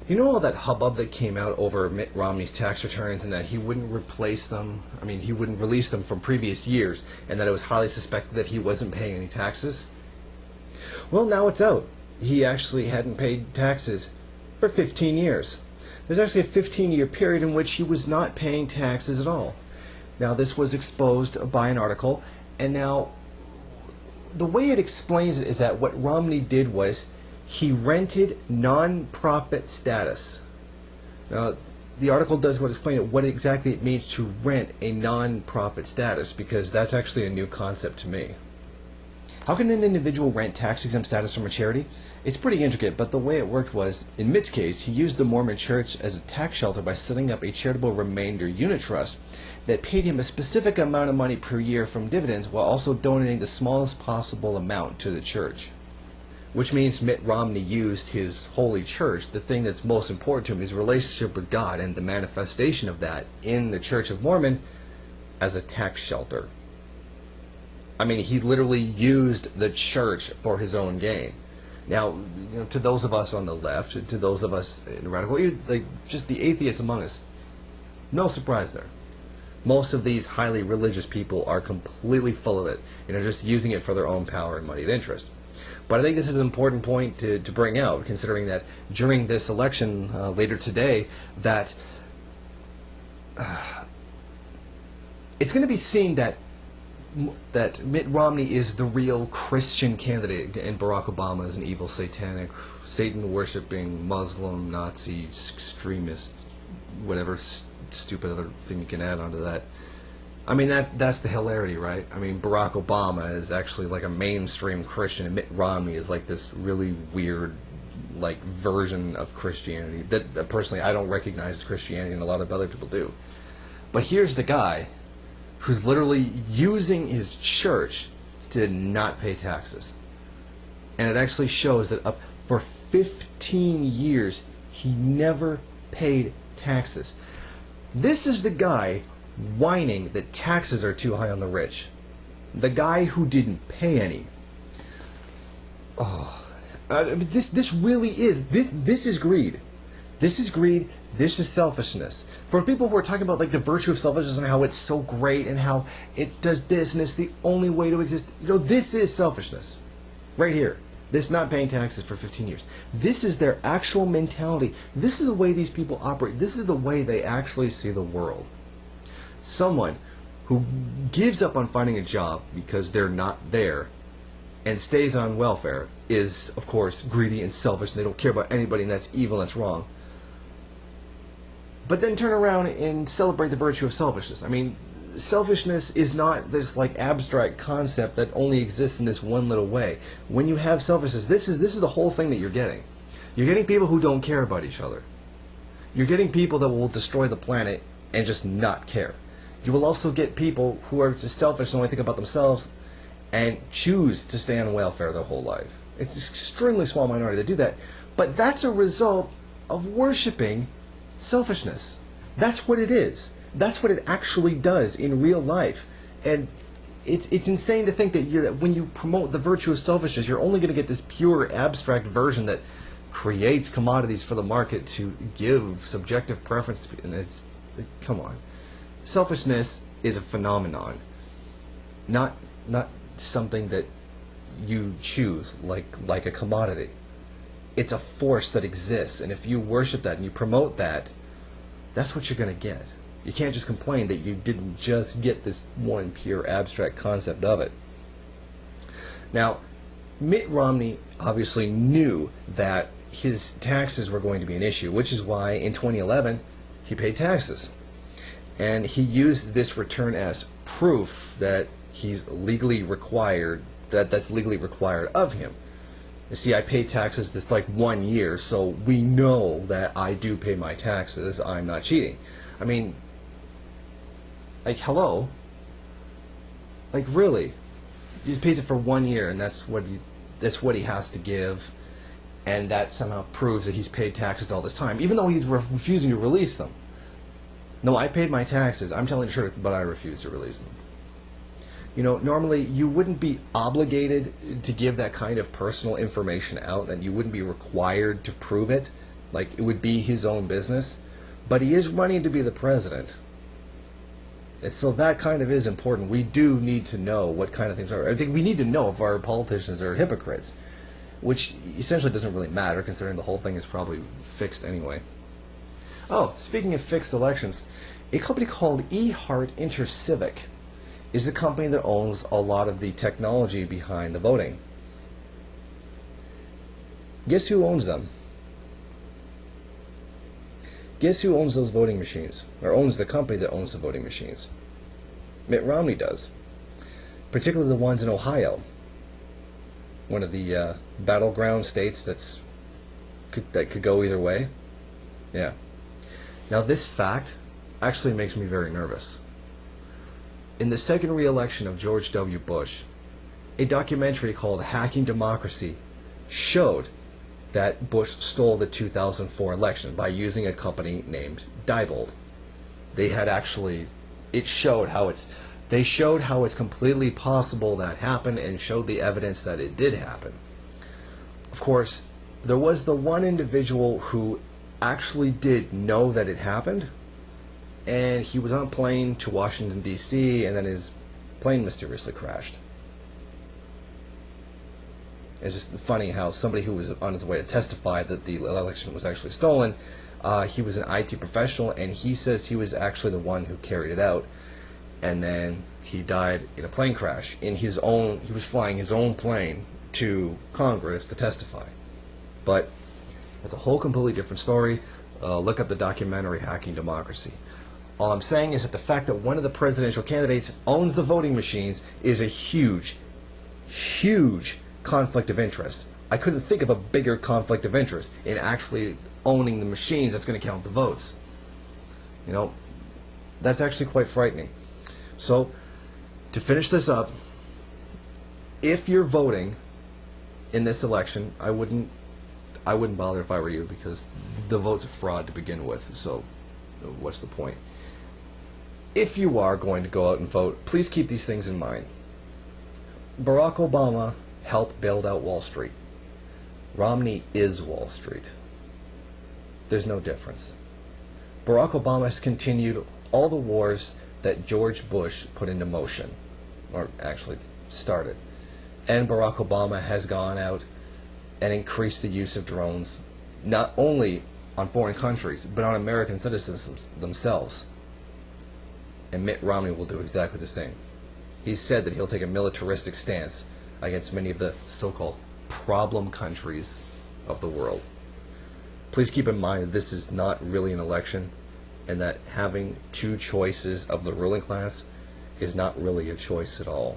You know all that hubbub that came out over Mitt Romney's tax returns and that he wouldn't replace them, he wouldn't release them from previous years, and that it was highly suspected that he wasn't paying any taxes? Well, now it's out. He actually hadn't paid taxes for 15 years. There's actually a 15-year period in which he was not paying taxes at all. Now, this was exposed by an article, and now the way it explains it is that what Romney did was he rented non-profit status. Now, the article does explain what exactly it means to rent a non-profit status, because that's actually a new concept to me. How can an individual rent tax-exempt status from a charity? It's pretty intricate, but the way it worked was, in Mitt's case, he used the Mormon Church as a tax shelter by setting up a charitable remainder unit trust that paid him a specific amount of money per year from dividends while also donating the smallest possible amount to the church. Which means Mitt Romney used his holy church, the thing that's most important to him, his relationship with God and the manifestation of that in the Church of Mormon, as a tax shelter. He literally used the church for his own gain. Now, to those of us on the left, to those of us in radical, just the atheists among us, no surprise there. Most of these highly religious people are completely full of it, just using it for their own power and moneyed interest. But I think this is an important point to bring out, considering that during this election later today, that it's going to be seen that Mitt Romney is the real Christian candidate and Barack Obama is an evil, satanic, Satan-worshipping, Muslim, Nazi, extremist, whatever stupid other thing you can add onto that. That's the hilarity, right? Barack Obama is actually like a mainstream Christian, and Mitt Romney is like this really weird, version of Christianity that personally I don't recognize as Christianity, and a lot of other people do. But here's the guy who's literally using his church to not pay taxes. And it actually shows that up for 15 years, he never paid taxes. This is the guy whining that taxes are too high on the rich. The guy who didn't pay any. This really is, this is greed. This is greed. This is selfishness. For people who are talking about the virtue of selfishness and how it's so great and how it does this and it's the only way to exist, this is selfishness. Right here. This not paying taxes for 15 years. This is their actual mentality. This is the way these people operate. This is the way they actually see the world. Someone who gives up on finding a job because they're not there and stays on welfare is, of course, greedy and selfish, and they don't care about anybody, and that's evil, and that's wrong. But then turn around and celebrate the virtue of selfishness. Selfishness is not this abstract concept that only exists in this one little way. When you have selfishness, this is the whole thing that you're getting. You're getting people who don't care about each other. You're getting people that will destroy the planet and just not care. You will also get people who are just selfish and only think about themselves and choose to stay on welfare their whole life. It's an extremely small minority that do that. But that's a result of worshiping selfishness. That's what it is. That's what it actually does in real life. And it's insane to think that when you promote the virtue of selfishness, you're only going to get this pure abstract version that creates commodities for the market to give subjective preference to. And come on. Selfishness is a phenomenon, not something that you choose like a commodity. It's a force that exists, and if you worship that and you promote that, that's what you're going to get. You can't just complain that you didn't just get this one pure abstract concept of it. Now, Mitt Romney obviously knew that his taxes were going to be an issue, which is why in 2011 he paid taxes. And he used this return as proof that he's legally required, that's legally required of him. You see, I paid taxes this 1 year, so we know that I do pay my taxes. I'm not cheating. Hello? Really? He just pays it for 1 year, and that's what he has to give, and that somehow proves that he's paid taxes all this time, even though he's refusing to release them. No, I paid my taxes. I'm telling the truth, but I refuse to release them. Normally you wouldn't be obligated to give that kind of personal information out, and you wouldn't be required to prove it Like, it would be his own business, but he is running to be the president. And so that kind of is important. We do need to know what kind of things are. I think we need to know if our politicians are hypocrites, which essentially doesn't really matter considering the whole thing is probably fixed anyway. Oh, speaking of fixed elections, a company called eHeart InterCivic is a company that owns a lot of the technology behind the voting. Guess who owns them? Guess who owns those voting machines? Or owns the company that owns the voting machines? Mitt Romney does. Particularly the ones in Ohio. One of the battleground states that could go either way. Yeah. Now this fact actually makes me very nervous. In the second re-election of George W. Bush, a documentary called Hacking Democracy showed that Bush stole the 2004 election by using a company named Diebold. They had actually, they showed how it's completely possible that happened and showed the evidence that it did happen. Of course, there was the one individual who actually did know that it happened, and he was on a plane to Washington, D.C., and then his plane mysteriously crashed. It's just funny how somebody who was on his way to testify that the election was actually stolen, he was an IT professional, and he says he was actually the one who carried it out, and then he died in a plane crash. He was flying his own plane to Congress to testify. But that's a whole completely different story. Look up the documentary Hacking Democracy. All I'm saying is that the fact that one of the presidential candidates owns the voting machines is a huge, huge conflict of interest. I couldn't think of a bigger conflict of interest in actually owning the machines that's going to count the votes. You know, that's actually quite frightening. So, to finish this up, if you're voting in this election, I wouldn't bother if I were you, because the vote's a fraud to begin with, so what's the point? If you are going to go out and vote, please keep these things in mind. Barack Obama helped build out Wall Street. Romney is Wall Street. There's no difference. Barack Obama has continued all the wars that George Bush put into motion, or actually started. And Barack Obama has gone out and increased the use of drones, not only on foreign countries, but on American citizens themselves. And Mitt Romney will do exactly the same. He said that he'll take a militaristic stance against many of the so-called problem countries of the world. Please keep in mind that this is not really an election, and that having two choices of the ruling class is not really a choice at all.